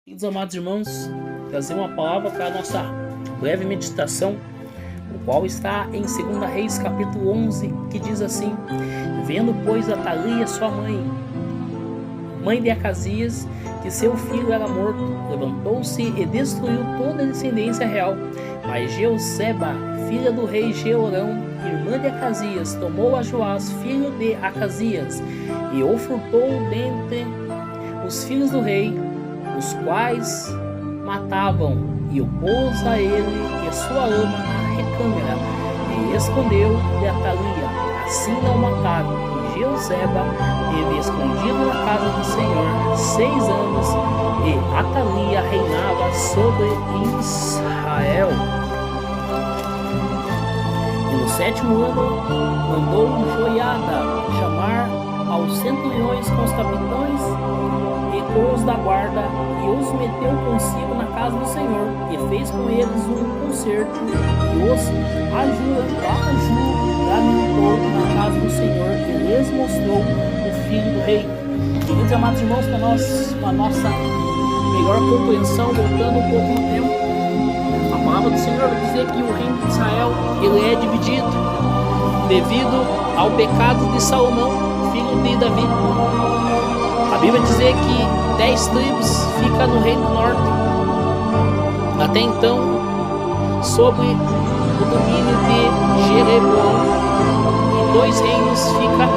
Queridos amados irmãos, trazer uma palavra para a nossa breve meditação, o qual está em 2 Reis capítulo 11, que diz assim: Vendo, pois, Atalia, sua mãe de Acasias, que seu filho era morto, levantou-se e destruiu toda a descendência real. Mas Jeoseba, filha do rei Jeorão, irmã de Acasias, tomou a Joás, filho de Acasias, e o furtou dentre os filhos do rei, os quais matavam, e o pôs a ele e sua ama na recâmara, e escondeu de Atalia. Assim não mataram, e Jeoseba teve escondido na casa do Senhor 6 anos, e Atalia reinava sobre Israel. E no 7º ano mandou Joiada chamar aos centuriões com os capitães e com os da guarda, e os meteu consigo na casa do Senhor, e fez com eles um concerto, e os ajuramentou na casa do Senhor, e lhes mostrou o filho do rei. Queridos amados irmãos, para a nossa melhor compreensão, voltando um pouco no tempo, a palavra do Senhor vai dizer que o reino de Israel ele é dividido devido ao pecado de Salomão, filho de Davi. A Bíblia diz que 10 tribos ficam no reino do norte, até então sob o domínio de Jeroboão, e 2 reinos ficam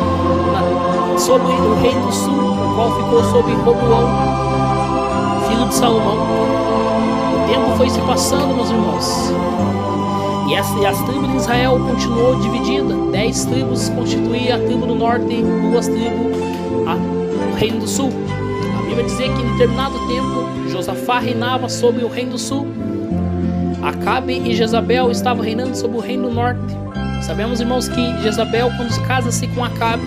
sobre o reino do sul, o qual ficou sob Roboão, filho de Salomão. O tempo foi se passando, meus irmãos, e as tribos de Israel continuou dividida. 10 tribos constituíam a tribo do norte e 2 tribos o reino do sul. A Bíblia diz que em determinado tempo Josafá reinava sobre o reino do sul, Acabe e Jezabel estavam reinando sobre o reino do norte. Sabemos, irmãos, que Jezabel, quando casa-se com Acabe,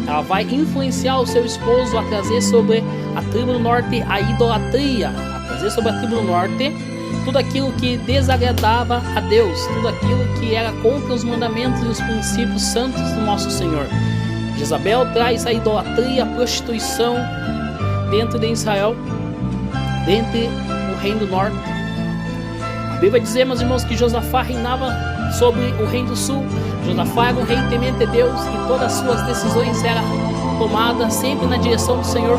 ela vai influenciar o seu esposo a trazer sobre a tribo do norte a idolatria, a trazer sobre a tribo do norte tudo aquilo que desagradava a Deus, tudo aquilo que era contra os mandamentos e os princípios santos do nosso Senhor. Jezabel traz a idolatria, a prostituição dentro de Israel, dentro do reino do norte. A Bíblia diz, meus irmãos, que Josafá reinava sobre o reino do sul. Josafá era um rei temente a Deus e todas as suas decisões eram tomadas sempre na direção do Senhor.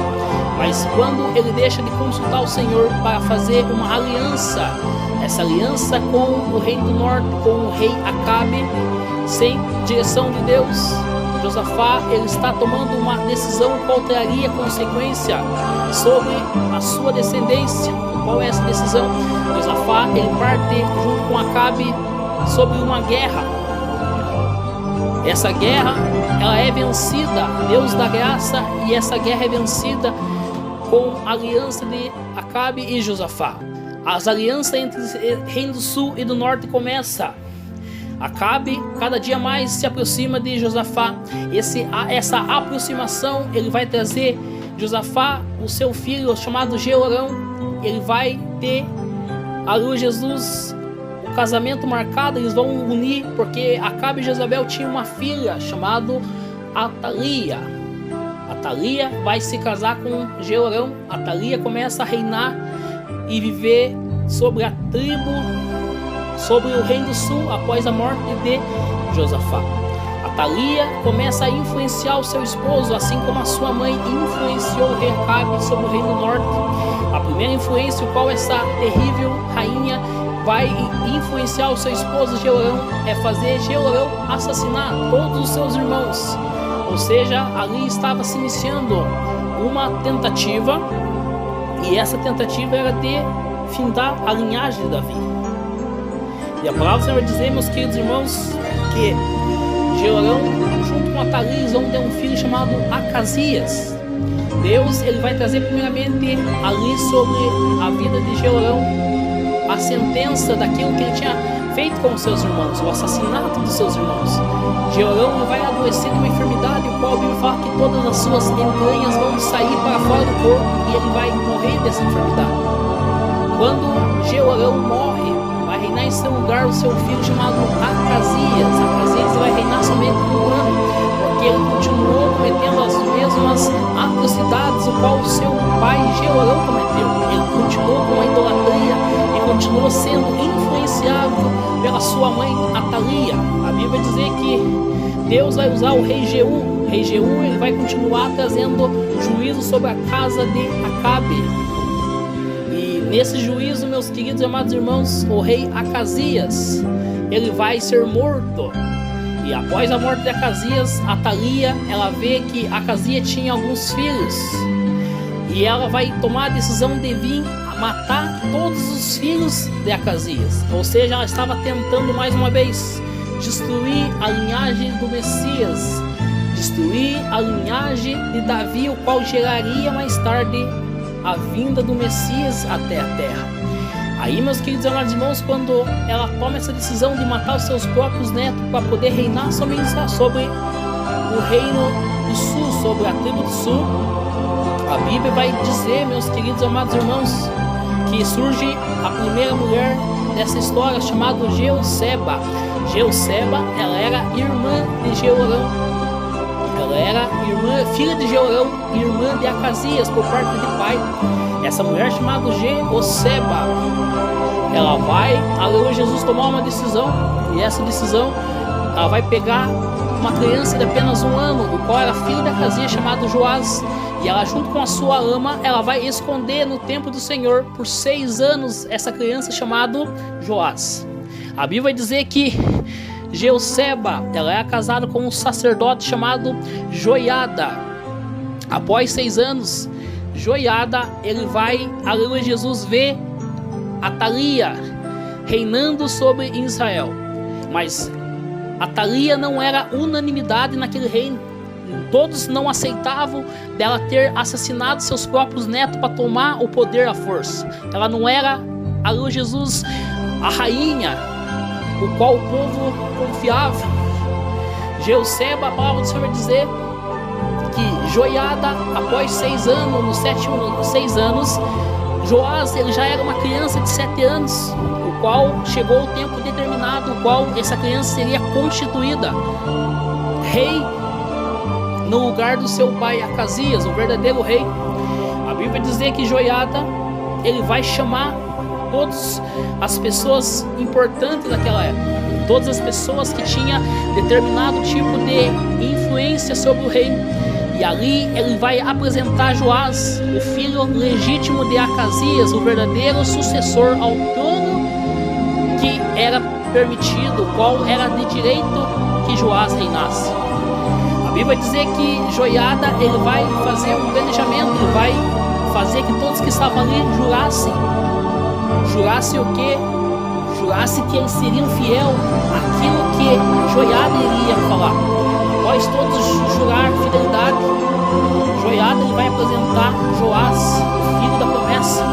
Mas quando ele deixa de consultar o Senhor para fazer uma aliança, essa aliança com o reino do norte, com o rei Acabe, sem direção de Deus, Josafá ele está tomando uma decisão qual traria consequência sobre a sua descendência. Qual é essa decisão? Josafá ele parte junto com Acabe sobre uma guerra. Essa guerra ela é vencida, Deus dá graça, e essa guerra é vencida com a aliança de Acabe e Josafá. As alianças entre o reino do sul e do norte começam. Acabe cada dia mais se aproxima de Josafá. Essa aproximação ele vai trazer Josafá, o seu filho chamado Jeorão. Ele vai ter a luz Jesus, o casamento marcado. Eles vão unir porque Acabe e Jezabel tinham uma filha chamada Atalia. Atalia vai se casar com Jeorão. Atalia começa a reinar e viver sobre a tribo, sobre o reino do sul, após a morte de Josafá. Atalia começa a influenciar o seu esposo, assim como a sua mãe influenciou o rei Acabe sobre o reino do norte. A primeira influência, o qual essa terrível rainha vai influenciar o seu esposo Jeorão, é fazer Jeorão assassinar todos os seus irmãos. Ou seja, ali estava se iniciando uma tentativa, e essa tentativa era de findar a linhagem de Davi. E a palavra do Senhor diz, meus queridos irmãos, que Jeorão, junto com Atalia, vão ter um filho chamado Acasias. Deus ele vai trazer primeiramente ali sobre a vida de Jeorão a sentença daquilo que ele tinha feito com os seus irmãos, o assassinato dos seus irmãos. Jeorão vai adoecer de uma enfermidade, o qual a Bíblia fala que todas as suas entranhas vão sair para fora do corpo e ele vai morrer dessa enfermidade. Quando Jeorão morre, vai reinar em seu lugar o seu filho chamado Acasias. Acasias vai reinar somente por 1 ano, porque ele continuou cometendo as mesmas atrocidades o qual o seu pai Jeorão cometeu. Ele continuou lidou com a idolatria e continuou sendo influenciado pela sua mãe Atalia. A Bíblia vai dizer que Deus vai usar o rei Jeú. O rei Jeú, ele vai continuar trazendo juízo sobre a casa de Acabe. E nesse juízo, meus queridos e amados irmãos, o rei Acasias, ele vai ser morto. E após a morte de Acasias, Atalia, ela vê que Acasias tinha alguns filhos. E ela vai tomar a decisão de vir matar todos os filhos de Acasias. Ou seja, ela estava tentando mais uma vez destruir a linhagem do Messias, destruir a linhagem de Davi, o qual geraria mais tarde a vinda do Messias até a terra. Aí, meus queridos e amados irmãos, quando ela toma essa decisão de matar os seus próprios netos para poder reinar somente sobre o reino do sul, sobre a tribo do sul, a Bíblia vai dizer, meus queridos e amados irmãos, que surge a primeira mulher dessa história, chamada Jeuseba. Jeuseba, ela era irmã de Jeorão. Ela era filha de Jeorão e irmã de Acasias por parte de pai. Essa mulher chamada Jeuseba, ela vai, aleluia, Jesus tomar uma decisão. E essa decisão, ela vai pegar uma criança de apenas 1 ano, o qual era filho de Acasias, chamado Joás. E ela, junto com a sua ama, ela vai esconder no templo do Senhor por 6 anos essa criança chamada Joás. A Bíblia vai dizer que Jeuseba, ela é casada com um sacerdote chamado Joiada. Após 6 anos, Joiada, ele vai, aleluia, Jesus vê Atalia reinando sobre Israel. Mas Atalia não era unanimidade naquele reino. Todos não aceitavam dela ter assassinado seus próprios netos para tomar o poder à força. Ela não era, aleluia, Jesus, a rainha, o qual o povo confiava. Jeuseba, a palavra do Senhor vai dizer que Joiada, após 6 anos, no 7º 6 anos, Joás, ele já era uma criança de 7 anos, o qual chegou o tempo determinado, o qual essa criança seria constituída rei no lugar do seu pai Acasias, o verdadeiro rei. A Bíblia vai dizer que Joiada, ele vai chamar todas as pessoas importantes daquela época, todas as pessoas que tinham determinado tipo de influência sobre o reino. E ali ele vai apresentar Joás, o filho legítimo de Acasias, o verdadeiro sucessor ao trono que era permitido, qual era de direito que Joás reinasse. A Bíblia vai dizer que Joiada, ele vai fazer um planejamento, ele vai fazer que todos que estavam ali jurassem o quê? Jurassem que eles seriam fiel àquilo que Joiada iria falar. Após todos jurar fidelidade, Joiada, ele vai apresentar Joás, o filho da promessa, o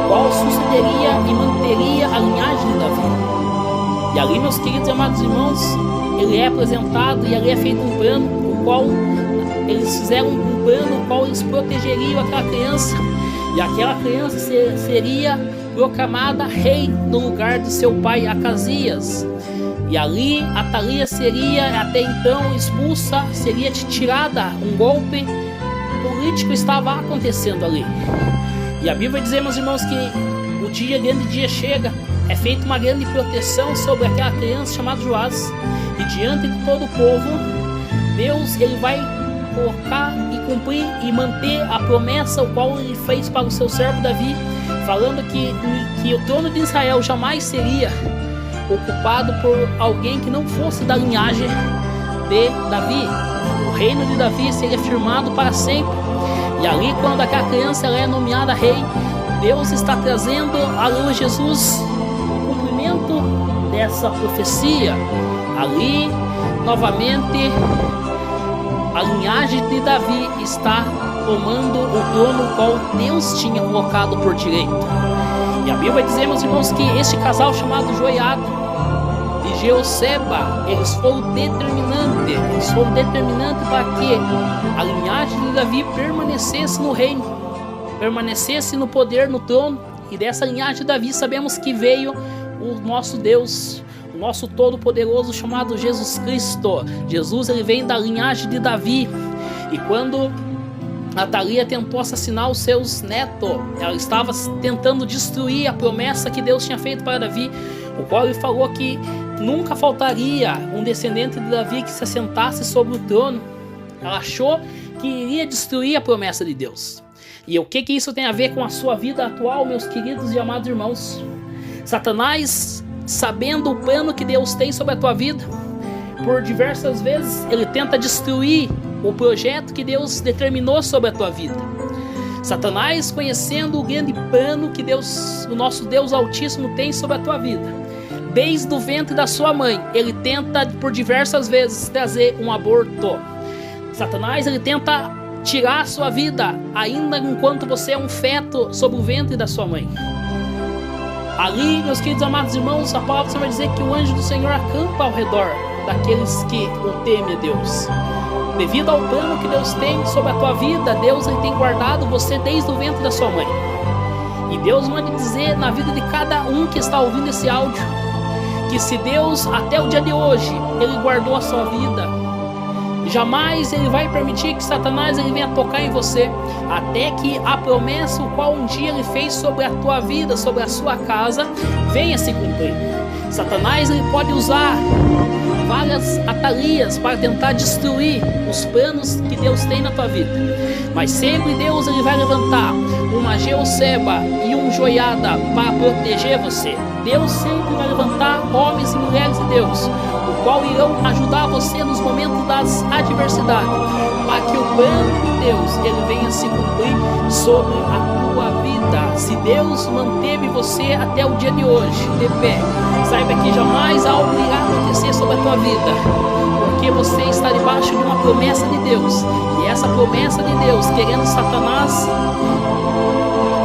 qual sucederia e manteria a linhagem de Davi. E ali, meus queridos e amados irmãos, ele é apresentado e ali é feito um plano, o qual eles fizeram um plano, o qual eles protegeriam aquela criança, e aquela criança seria proclamada rei no lugar de seu pai Acasias. E ali Atalia seria até então expulsa, seria tirada, um golpe político estava acontecendo ali. E a Bíblia vai dizer, meus irmãos, que o grande dia chega, é feita uma grande proteção sobre aquela criança chamada Joás. E diante de todo o povo, Deus, ele vai colocar e cumprir e manter a promessa o qual ele fez para o seu servo Davi, falando que o trono de Israel jamais seria ocupado por alguém que não fosse da linhagem de Davi. O reino de Davi seria firmado para sempre. E ali, quando aquela criança ela é nomeada rei, Deus está trazendo à luz Jesus o cumprimento dessa profecia. Ali, novamente, a linhagem de Davi está tomando o trono qual Deus tinha colocado por direito. E a Bíblia vai dizer, meus irmãos, que este casal chamado Joiada e Jeuseba, eles foram determinantes para que a linhagem de Davi permanecesse no reino, permanecesse no poder, no trono. E dessa linhagem de Davi sabemos que veio o nosso Deus, o nosso Todo-Poderoso chamado Jesus Cristo. Jesus, ele vem da linhagem de Davi. E quando Atalia tentou assassinar os seus netos. Ela estava tentando destruir a promessa que Deus tinha feito para Davi, o qual ele falou que nunca faltaria um descendente de Davi que se assentasse sobre o trono. Ela achou que iria destruir a promessa de Deus. E o que isso tem a ver com a sua vida atual, meus queridos e amados irmãos? Satanás, sabendo o plano que Deus tem sobre a tua vida, por diversas vezes ele tenta destruir o projeto que Deus determinou sobre a tua vida. Satanás, conhecendo o grande plano que Deus, o nosso Deus Altíssimo, tem sobre a tua vida, desde o ventre da sua mãe, ele tenta por diversas vezes trazer um aborto. Satanás, ele tenta tirar a sua vida ainda enquanto você é um feto sob o ventre da sua mãe. Ali, meus queridos amados irmãos, a palavra vai dizer que o anjo do Senhor acampa ao redor daqueles que o temem a Deus. Devido ao plano que Deus tem sobre a tua vida, Deus ele tem guardado você desde o ventre da sua mãe. E Deus manda dizer na vida de cada um que está ouvindo esse áudio, que se Deus até o dia de hoje ele guardou a sua vida, jamais ele vai permitir que Satanás ele venha tocar em você, até que a promessa o qual um dia ele fez sobre a tua vida, sobre a sua casa, venha se cumprir. Satanás ele pode usar várias atalias para tentar destruir os planos que Deus tem na tua vida, mas sempre Deus ele vai levantar uma Jeoseba e um Joiada para proteger você. Deus sempre vai levantar homens e mulheres de Deus, o qual irão ajudar você nos momentos das adversidades, para que o plano de Deus ele venha se cumprir sobre a tua vida. Se Deus manteve você até o dia de hoje de pé, saiba que jamais algo irá acontecer sobre a tua vida, porque você está debaixo de uma promessa de Deus, e essa promessa de Deus, querendo Satanás,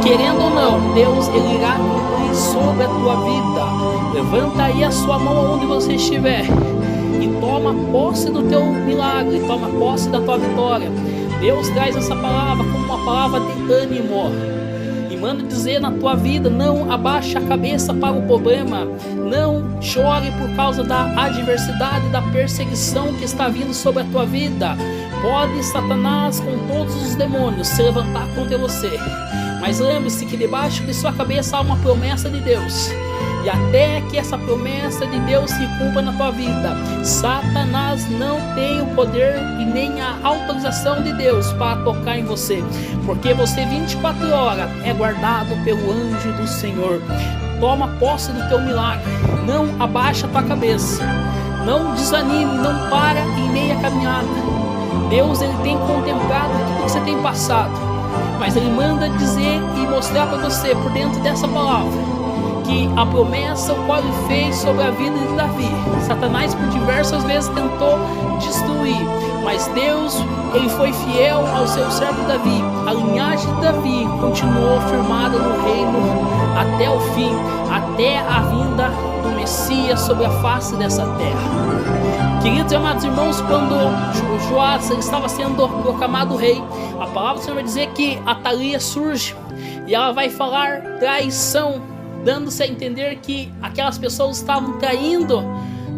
querendo ou não, Deus ele irá cumprir sobre a tua vida. Levanta aí a sua mão onde você estiver e toma posse do teu milagre, toma posse da tua vitória. Deus traz essa palavra como uma palavra de ânimo e manda dizer na tua vida: não abaixe a cabeça para o problema, não chore por causa da adversidade, da perseguição que está vindo sobre a tua vida. Pode Satanás com todos os demônios se levantar contra você, mas lembre-se que debaixo de sua cabeça há uma promessa de Deus. E até que essa promessa de Deus se cumpra na tua vida, Satanás não tem o poder e nem a autorização de Deus para tocar em você, porque você 24 horas é guardado pelo anjo do Senhor. Toma posse do teu milagre, não abaixa a tua cabeça, não desanime, não para em meia caminhada. Deus ele tem contemplado tudo que você tem passado, mas ele manda dizer e mostrar para você por dentro dessa palavra que a promessa o qual ele fez sobre a vida de Davi, Satanás por diversas vezes tentou destruir, mas Deus ele foi fiel ao seu servo Davi. A linhagem de Davi continuou firmada no reino até o fim, até a vinda do Messias sobre a face dessa terra. Queridos e amados irmãos, quando Joás estava sendo proclamado rei, a palavra do Senhor vai dizer que Atalia surge e ela vai falar traição, dando-se a entender que aquelas pessoas estavam traindo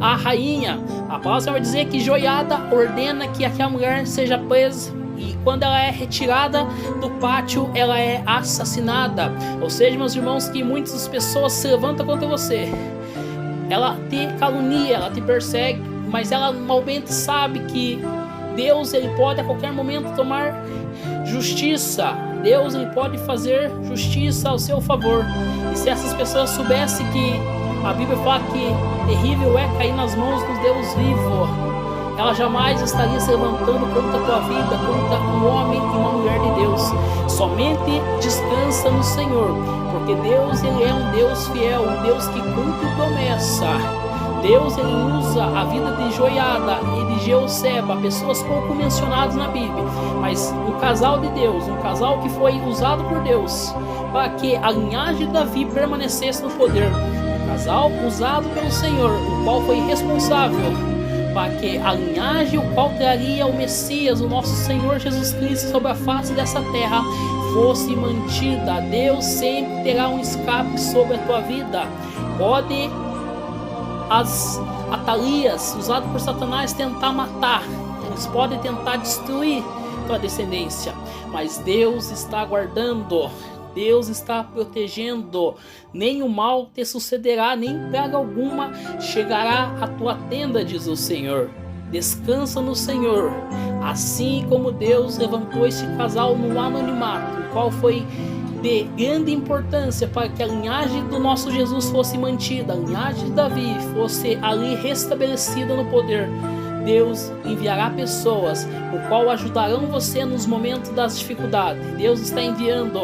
a rainha. A palavra vai dizer que Joiada ordena que aquela mulher seja presa, e quando ela é retirada do pátio, ela é assassinada. Ou seja, meus irmãos, que muitas pessoas se levantam contra você, ela te calunia, ela te persegue, mas ela normalmente sabe que Deus ele pode a qualquer momento tomar justiça. Deus ele pode fazer justiça ao seu favor. E se essas pessoas soubessem que a Bíblia fala que terrível é cair nas mãos do Deus vivo, ela jamais estaria se levantando contra a tua vida, contra um homem e uma mulher de Deus. Somente descansa no Senhor, porque Deus ele é um Deus fiel, um Deus que cumpre promessa. Deus ele usa a vida de Joiada e de Jeoseba, pessoas pouco mencionadas na Bíblia, mas um casal de Deus, um casal que foi usado por Deus para que a linhagem de Davi permanecesse no poder, um casal usado pelo Senhor, o qual foi responsável para que a linhagem, o qual traria o Messias, o nosso Senhor Jesus Cristo sobre a face dessa terra, fosse mantida. Deus sempre terá um escape sobre a tua vida. Pode as atalias usadas por Satanás tentar matar, eles podem tentar destruir, tua descendência, mas Deus está guardando, Deus está protegendo, nem o mal te sucederá, nem praga alguma chegará à tua tenda, diz o Senhor. Descansa no Senhor, assim como Deus levantou este casal no anonimato, o qual foi de grande importância para que a linhagem do nosso Jesus fosse mantida, a linhagem de Davi fosse ali restabelecida no poder. Deus enviará pessoas, o qual ajudarão você nos momentos das dificuldades. Deus está enviando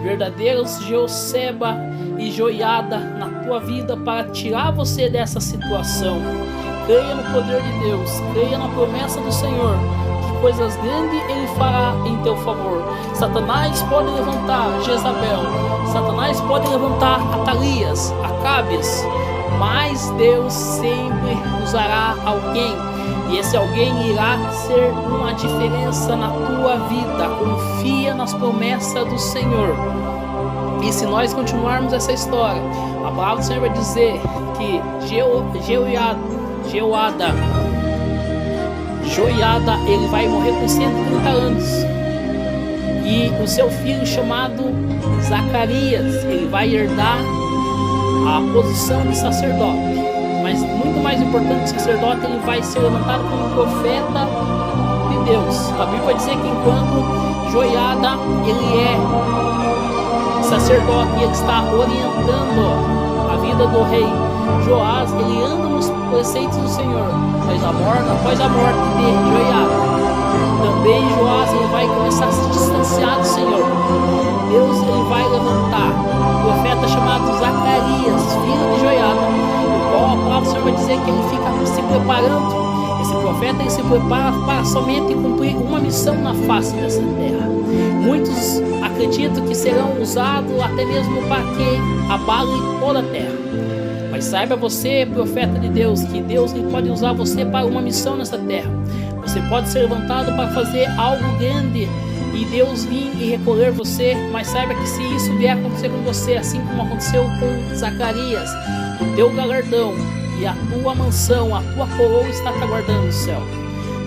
verdadeiros Jeoseba e Joiada na tua vida para tirar você dessa situação. Creia no poder de Deus, creia na promessa do Senhor, que coisas grandes Ele fará em teu favor. Satanás pode levantar Jezabel, Satanás pode levantar Atalias, Acabes, mas Deus sempre usará alguém, e esse alguém irá ser uma diferença na tua vida. Confia nas promessas do Senhor. E se nós continuarmos essa história, a palavra do Senhor vai dizer que Joiada, ele vai morrer com 130 anos. E o seu filho chamado Zacarias, ele vai herdar a posição de sacerdote. Mas muito mais importante, o sacerdote ele vai ser levantado como profeta de Deus. A Bíblia vai dizer que enquanto Joiada ele é sacerdote e ele está orientando a vida do rei Joás, ele anda nos preceitos do Senhor, mas após a morte de Joiada, também Joás ele vai começar a se distanciar do Senhor. Deus ele vai levantar um profeta chamado Zacarias, filho de Joiada, o qual a palavra do Senhor vai dizer que ele fica se preparando. Esse profeta ele se prepara para somente cumprir uma missão na face dessa terra. Muitos acreditam que serão usados até mesmo para que abale toda a terra. Mas saiba você, profeta de Deus, que Deus ele pode usar você para uma missão nessa terra. Você pode ser levantado para fazer algo grande e Deus vir e recolher você, mas saiba que se isso vier acontecer com você, assim como aconteceu com Zacarias, o teu galardão e a tua mansão, a tua coroa está te aguardando no céu.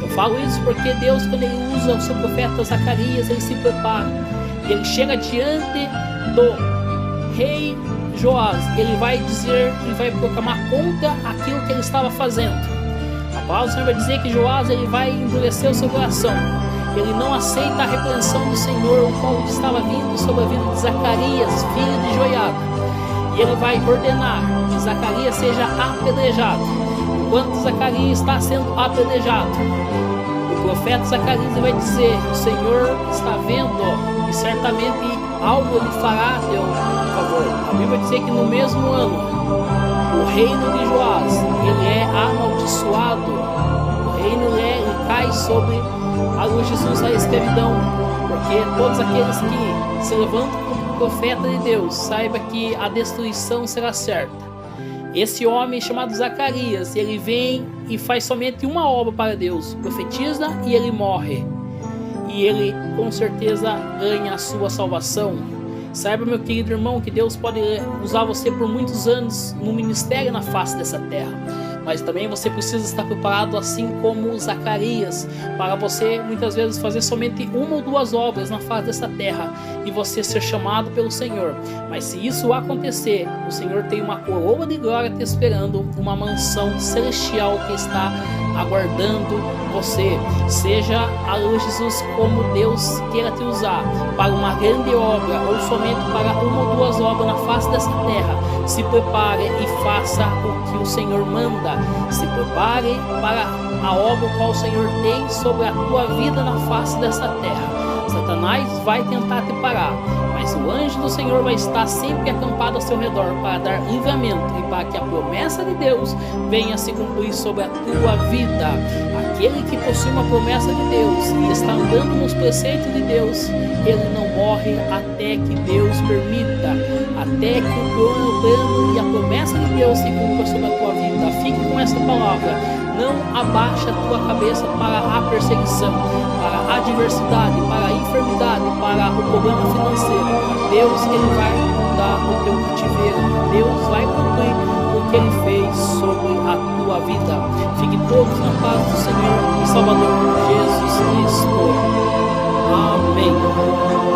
Eu falo isso porque Deus, quando ele usa o seu profeta Zacarias, ele se prepara e ele chega diante do rei Joás, ele vai dizer, ele vai proclamar contra aquilo que ele estava fazendo. A palavra do Senhor vai dizer que Joás ele vai endurecer o seu coração. Ele não aceita a repreensão do Senhor, o qual estava vindo sobre a vida de Zacarias, filho de Joiada. E ele vai ordenar que Zacarias seja apedrejado. Enquanto Zacarias está sendo apedrejado, o profeta Zacarias vai dizer: o Senhor está vendo e certamente algo ele fará a teu favor. A Bíblia vai dizer que no mesmo ano, o reino de Joás ele é amaldiçoado. O reino ele cai sobre a luz de Jesus, a escravidão, porque todos aqueles que se levantam como profeta de Deus, saiba que a destruição será certa. Esse homem chamado Zacarias, ele vem e faz somente uma obra para Deus, profetiza e ele morre. E ele com certeza ganha a sua salvação. Saiba, meu querido irmão, que Deus pode usar você por muitos anos no ministério na face dessa terra. Mas também você precisa estar preparado, assim como Zacarias, para você muitas vezes fazer somente uma ou duas obras na face dessa terra e você ser chamado pelo Senhor. Mas se isso acontecer, o Senhor tem uma coroa de glória te esperando, uma mansão celestial que está aguardando você. Seja a luz de Jesus como Deus queira te usar para uma grande obra ou somente para uma ou duas obras na face dessa terra. Se prepare e faça o que o Senhor manda. Se prepare para a obra qual o Senhor tem sobre a tua vida na face dessa terra. Satanás vai tentar te parar, mas o anjo do Senhor vai estar sempre acampado ao seu redor para dar livramento e para que a promessa de Deus venha se cumprir sobre a tua vida. Aquele que possui uma promessa de Deus e está andando nos preceitos de Deus, ele não morre até que Deus permita, até que o plano e a promessa de Deus se cumpra sobre a tua vida. Fique com essa palavra. Não abaixa a tua cabeça para a perseguição, para a adversidade, para a enfermidade, para o problema financeiro. Deus ele vai mudar o teu cativeiro. Deus vai cumprir o que ele fez sobre a tua vida. Fique todos na paz do Senhor e Salvador Jesus Cristo. Amém.